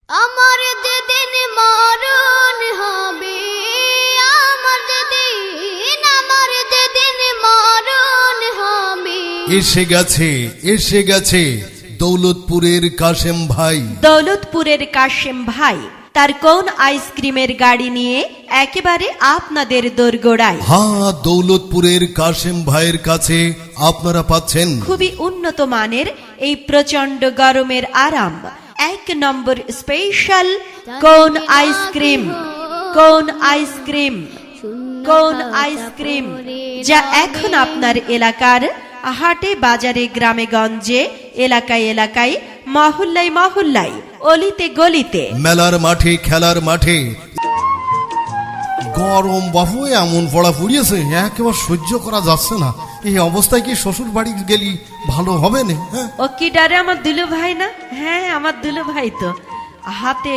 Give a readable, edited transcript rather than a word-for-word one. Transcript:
আমার যেদিন মরণ হবে, আমার যেদিন মরণ হবে। এসে গেছে দৌলতপুরের কাশেম ভাই। দৌলতপুরের কাশেম ভাই তার কোন আইসক্রিমের গাড়ি নিয়ে একেবারে আপনাদের দোরগোড়ায়। হ্যাঁ, দৌলতপুরের কাশেম ভাইয়ের কাছে আপনারা পাচ্ছেন খুবই উন্নত মানের এই প্রচন্ড গরমের আরাম। 1 নম্বর স্পেশাল কোন আইসক্রিম, কোন আইসক্রিম, কোন আইসক্রিম, যা এখন আপনার এলাকার হাটে বাজারে গ্রামে গঞ্জে এলাকায় এলাকায় মহল্লায় মহল্লায় অলিতে গলিতে মেলার মাঠে খেলার মাঠে। গরম বাবু এমন পড়া পুড়িয়েছে, একেবারে সহ্য করা যাচ্ছে না। এই অবস্থায় কি শ্বশুর বাড়ি গেলি ভালো হবে না? ও কি ডারে আমার দুলু ভাই না? হ্যাঁ, আমার দুলু ভাই তো হাতে